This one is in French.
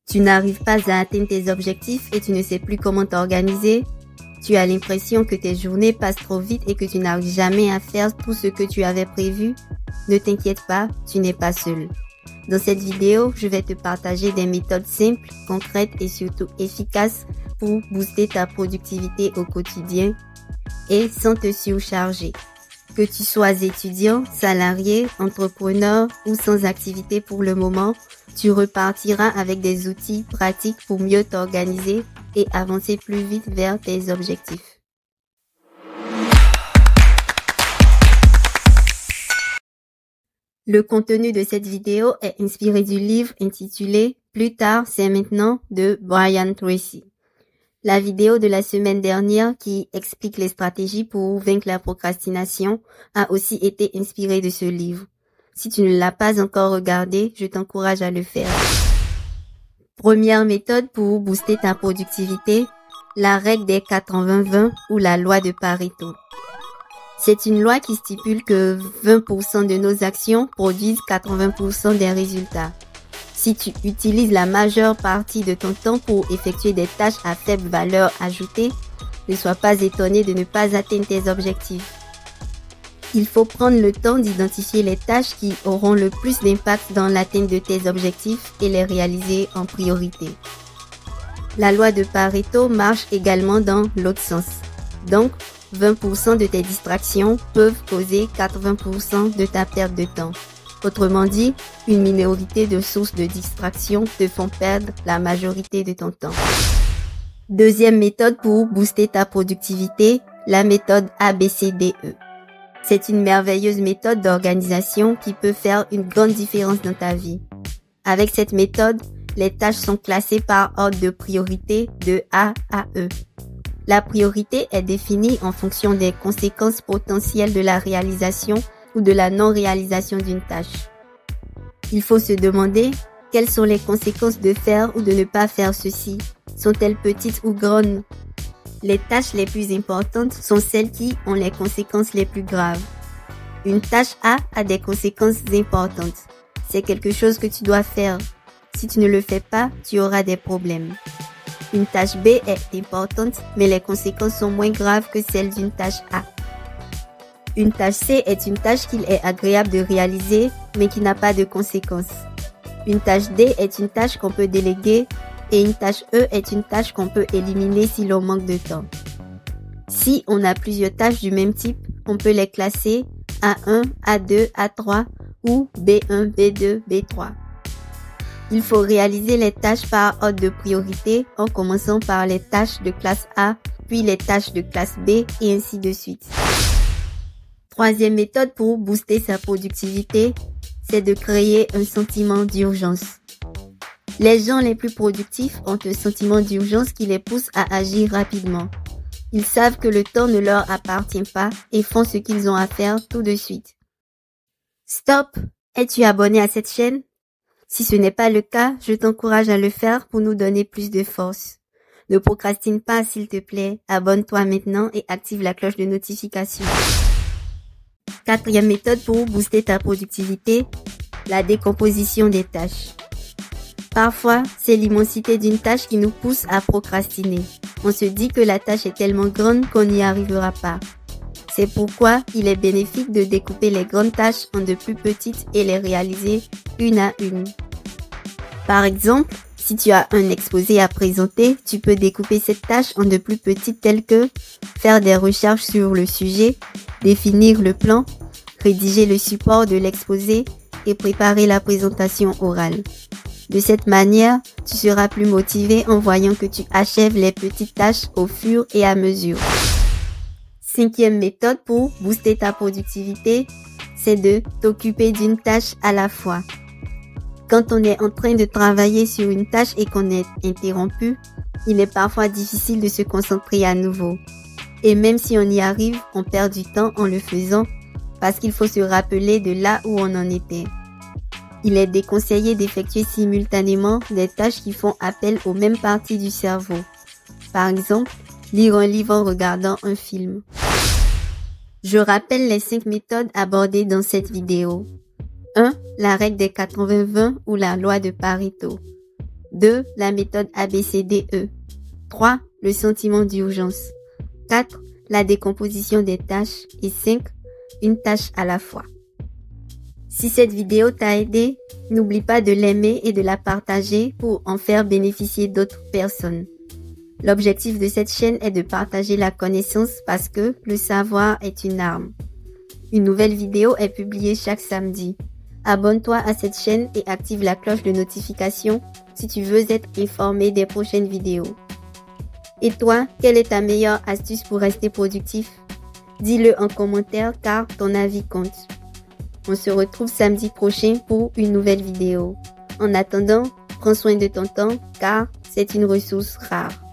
Tu n'arrives pas à atteindre tes objectifs et tu ne sais plus comment t'organiser? Tu as l'impression que tes journées passent trop vite et que tu n'arrives jamais à faire tout ce que tu avais prévu? Ne t'inquiète pas, tu n'es pas seul. Dans cette vidéo, je vais te partager des méthodes simples, concrètes et surtout efficaces pour booster ta productivité au quotidien et sans te surcharger. Que tu sois étudiant, salarié, entrepreneur ou sans activité pour le moment, tu repartiras avec des outils pratiques pour mieux t'organiser et avancer plus vite vers tes objectifs. Le contenu de cette vidéo est inspiré du livre intitulé « Plus tard, c'est maintenant » de Brian Tracy. La vidéo de la semaine dernière qui explique les stratégies pour vaincre la procrastination a aussi été inspirée de ce livre. Si tu ne l'as pas encore regardé, je t'encourage à le faire. Première méthode pour booster ta productivité, la règle des 80-20 ou la loi de Pareto. C'est une loi qui stipule que 20% de nos actions produisent 80% des résultats. Si tu utilises la majeure partie de ton temps pour effectuer des tâches à faible valeur ajoutée, ne sois pas étonné de ne pas atteindre tes objectifs. Il faut prendre le temps d'identifier les tâches qui auront le plus d'impact dans l'atteinte de tes objectifs et les réaliser en priorité. La loi de Pareto marche également dans l'autre sens. Donc, 20% de tes distractions peuvent causer 80% de ta perte de temps. Autrement dit, une minorité de sources de distraction te font perdre la majorité de ton temps. Deuxième méthode pour booster ta productivité, la méthode ABCDE. C'est une merveilleuse méthode d'organisation qui peut faire une grande différence dans ta vie. Avec cette méthode, les tâches sont classées par ordre de priorité de A à E. La priorité est définie en fonction des conséquences potentielles de la réalisation ou de la non-réalisation d'une tâche. Il faut se demander quelles sont les conséquences de faire ou de ne pas faire ceci. Sont-elles petites ou grandes? Les tâches les plus importantes sont celles qui ont les conséquences les plus graves. Une tâche a des conséquences importantes. C'est quelque chose que tu dois faire. Si tu ne le fais pas, tu auras des problèmes. Une tâche B est importante, mais les conséquences sont moins graves que celles d'une tâche A. Une tâche C est une tâche qu'il est agréable de réaliser, mais qui n'a pas de conséquences. Une tâche D est une tâche qu'on peut déléguer et une tâche E est une tâche qu'on peut éliminer si l'on manque de temps. Si on a plusieurs tâches du même type, on peut les classer A1, A2, A3 ou B1, B2, B3. Il faut réaliser les tâches par ordre de priorité en commençant par les tâches de classe A, puis les tâches de classe B et ainsi de suite. Troisième méthode pour booster sa productivité, c'est de créer un sentiment d'urgence. Les gens les plus productifs ont un sentiment d'urgence qui les pousse à agir rapidement. Ils savent que le temps ne leur appartient pas et font ce qu'ils ont à faire tout de suite. Stop! Es-tu abonné à cette chaîne? Si ce n'est pas le cas, je t'encourage à le faire pour nous donner plus de force. Ne procrastine pas s'il te plaît, abonne-toi maintenant et active la cloche de notification. Quatrième méthode pour booster ta productivité, la décomposition des tâches. Parfois, c'est l'immensité d'une tâche qui nous pousse à procrastiner. On se dit que la tâche est tellement grande qu'on n'y arrivera pas. C'est pourquoi il est bénéfique de découper les grandes tâches en de plus petites et les réaliser une à une. Par exemple, si tu as un exposé à présenter, tu peux découper cette tâche en de plus petites telles que faire des recherches sur le sujet, définir le plan, rédiger le support de l'exposé et préparer la présentation orale. De cette manière, tu seras plus motivé en voyant que tu achèves les petites tâches au fur et à mesure. Cinquième méthode pour booster ta productivité, c'est de t'occuper d'une tâche à la fois. Quand on est en train de travailler sur une tâche et qu'on est interrompu, il est parfois difficile de se concentrer à nouveau. Et même si on y arrive, on perd du temps en le faisant parce qu'il faut se rappeler de là où on en était. Il est déconseillé d'effectuer simultanément des tâches qui font appel aux mêmes parties du cerveau. Par exemple, lire un livre en regardant un film. Je rappelle les 5 méthodes abordées dans cette vidéo. 1. La règle des 80-20 ou la loi de Pareto. 2. La méthode ABCDE. 3. Le sentiment d'urgence. 4. La décomposition des tâches. Et 5. Une tâche à la fois. Si cette vidéo t'a aidé, n'oublie pas de l'aimer et de la partager pour en faire bénéficier d'autres personnes. L'objectif de cette chaîne est de partager la connaissance parce que le savoir est une arme. Une nouvelle vidéo est publiée chaque samedi. Abonne-toi à cette chaîne et active la cloche de notification si tu veux être informé des prochaines vidéos. Et toi, quelle est ta meilleure astuce pour rester productif? Dis-le en commentaire car ton avis compte. On se retrouve samedi prochain pour une nouvelle vidéo. En attendant, prends soin de ton temps car c'est une ressource rare.